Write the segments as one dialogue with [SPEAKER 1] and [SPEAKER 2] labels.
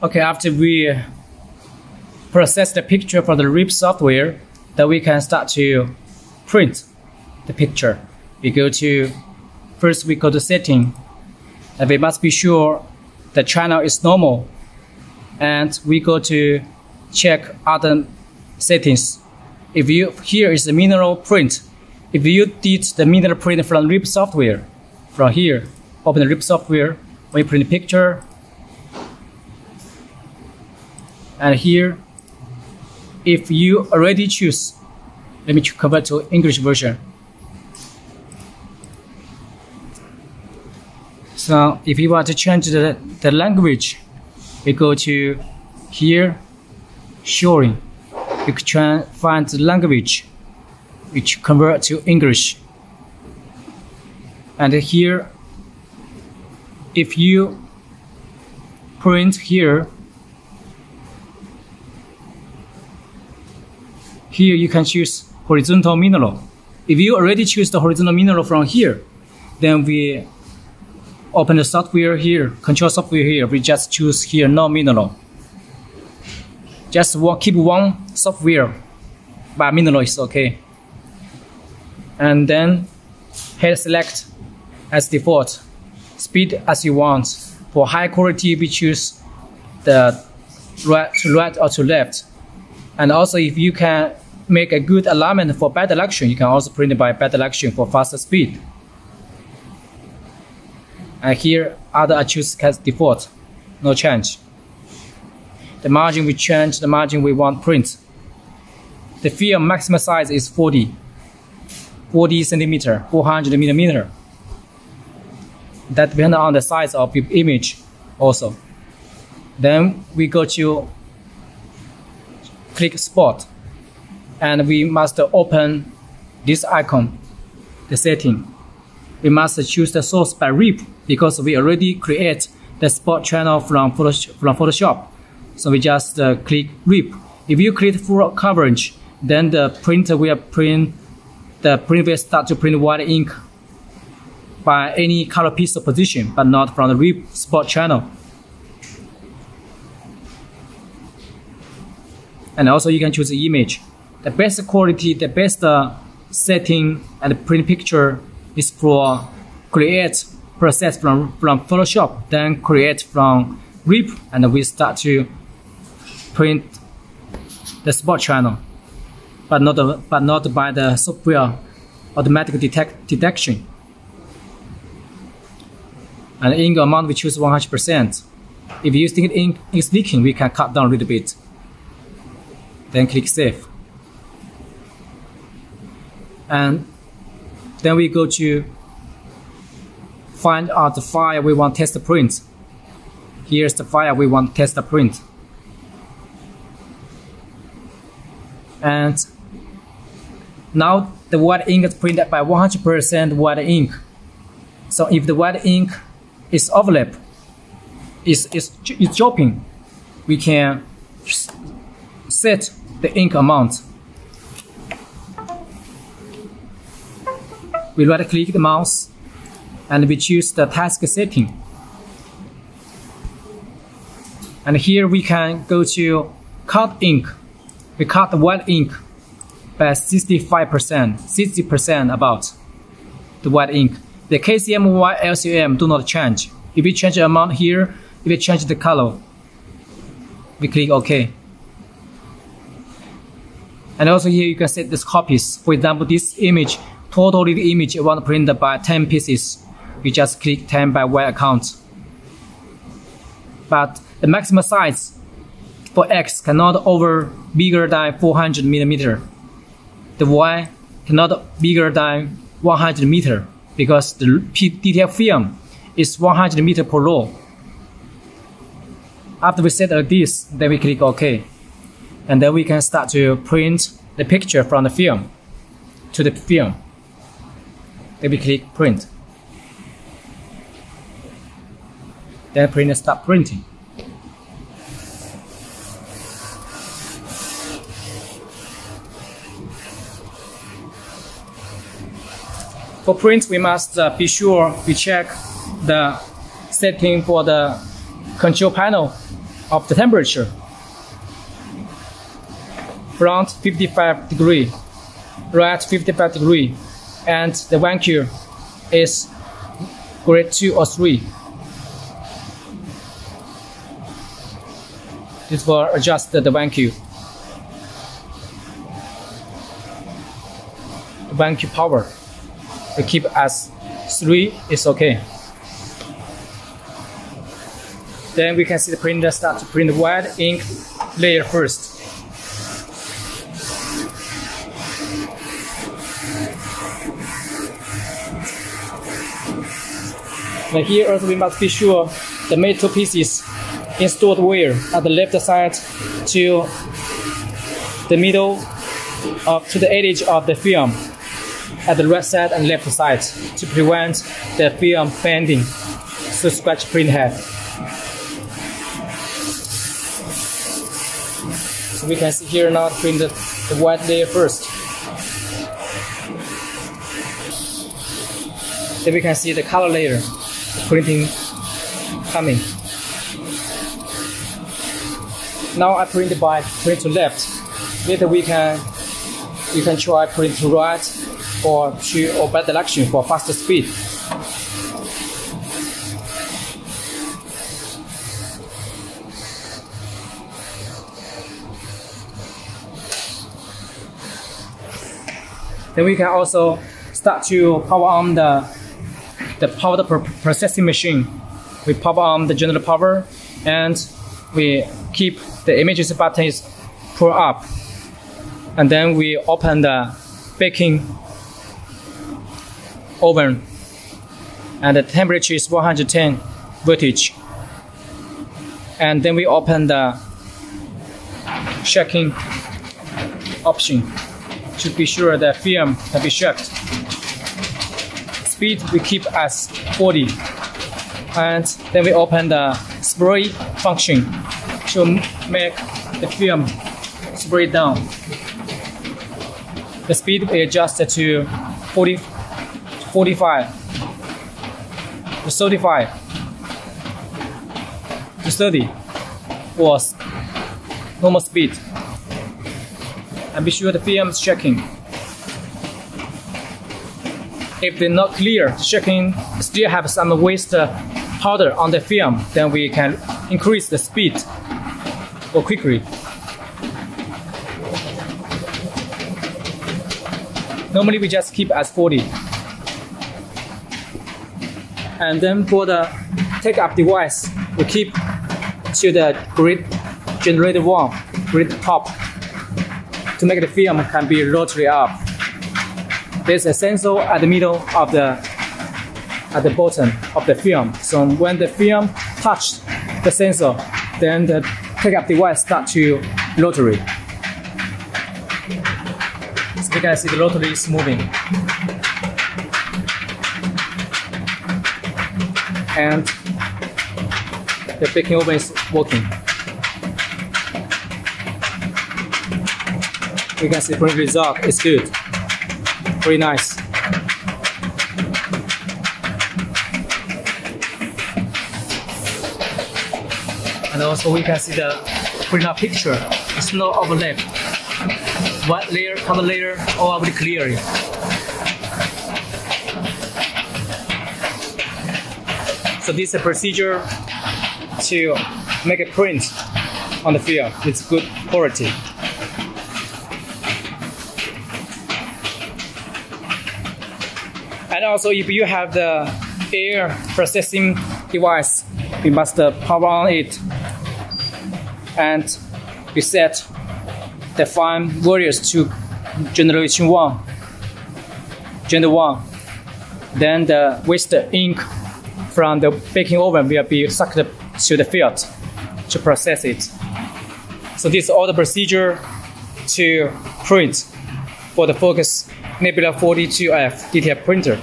[SPEAKER 1] Okay, after we process the picture from the RIP software, then we can start to print the picture. First we go to setting, and we must be sure the channel is normal. And we go to check other settings. Here is the mineral print. If you did the mineral print from RIP software, from here, open the RIP software, we print the picture. And here, if you already choose, let me convert to English version. So if you want to change the language, we go to here, showing. You can find the language which convert to English. And here, if you print here you can choose horizontal mineral. If you already choose the horizontal mineral from here, then we open the software here, control software here, we just choose here no mineral. Just keep one software, but mineral is okay. And then hit select as default, speed as you want. For high quality, we choose the right or to left. And also if you can make a good alignment for bad action, you can also print it by bad action for faster speed. And here other I choose as default, no change. The margin we change, the margin we want print. The film maximum size is 40 centimeter, 400 millimeter. That depends on the size of the image also. Then we go to click spot, and we must open this icon, the setting. We must choose the source by RIP because we already create the spot channel from Photoshop. So we just click RIP. If you click full coverage, then the printer will start to print white ink by any color pixel position, but not from the RIP spot channel. And also you can choose the image. The best quality, the best setting and print picture is for create process from Photoshop, then create from RIP, and we start to print the spot channel, but not by the software automatic detection. And ink amount we choose 100%. If you think ink is leaking, we can cut down a little bit. Then click save. And then we go to find out the file we want test print. Here's the file we want test print. And now the white ink is printed by 100% white ink. So if the white ink is overlap, is dropping, we can set the ink amount. We right click the mouse and we choose the task setting. And here we can go to cut ink. We cut the white ink by 65%, 60% about the white ink. The KCM, LCM do not change. If we change the amount here, if we change the color, we click OK. And also here you can set these copies. For example, this image, totally the image you want to print by 10 pieces. You just click 10 by Y account. But the maximum size for X cannot over bigger than 400 millimeter. The Y cannot bigger than 100 meter because the DTF film is 100 meter per roll. After we set this, then we click OK. And then we can start to print the picture from the film to the film. Then we click print. Then printer start printing. For print, we must be sure we check the setting for the control panel. of the temperature. Front 55 degree, right 55 degree, and the vacuum is grade 2 or 3. This will adjust the vacuum. The vacuum power, we keep as 3 is okay. Then we can see the printer start to print white ink layer first. But here also we must be sure the metal pieces installed where at the left side to the middle to the edge of the film, at the right side and left side to prevent the film bending, so scratch print head. So we can see here now print the white layer first. Then we can see the color layer printing coming. Now I print by print to left. Later you can try print to right or by direction for faster speed. Then we can also start to power on the powder processing machine. We power on the general power and we keep the emergency buttons pulled up. And then we open the baking oven. And the temperature is 110 voltage. And then we open the shaking option to be sure the film can be shocked. Speed we keep as 40. And then we open the spray function to make the film spray down. The speed we adjust to 40, 45, to 35, to 30 was normal speed. And be sure the film is checking. If they're not clear, checking still have some waste powder on the film, then we can increase the speed more quickly. Normally we just keep as 40. And then for the take-up device, we keep to the grid generator 1, grid top, to make the film can be rotary up. There's a sensor at the middle of at the bottom of the film. So when the film touches the sensor, then the take-up device starts to rotary. So you can see the rotary is moving. And the baking oven is working. You can see the print result is good. Very nice. And also we can see the print out picture. It's no overlap. White layer, color layer, all very clear. So this is a procedure to make a print on the film with good quality. And also if you have the air processing device, we must power on it and reset the fine values to generation 1, gender 1. Then the waste ink from the baking oven will be sucked to the field to process it. So this is all the procedure to print for the Focus Nebula 42F DTF printer.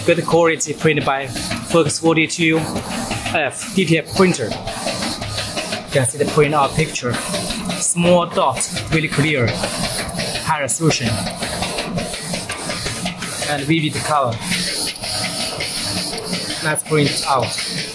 [SPEAKER 1] Good quality printed by Focus 42F DTF printer. You can see the print out picture. Small dot, really clear, high resolution. and vivid color. Let's print out.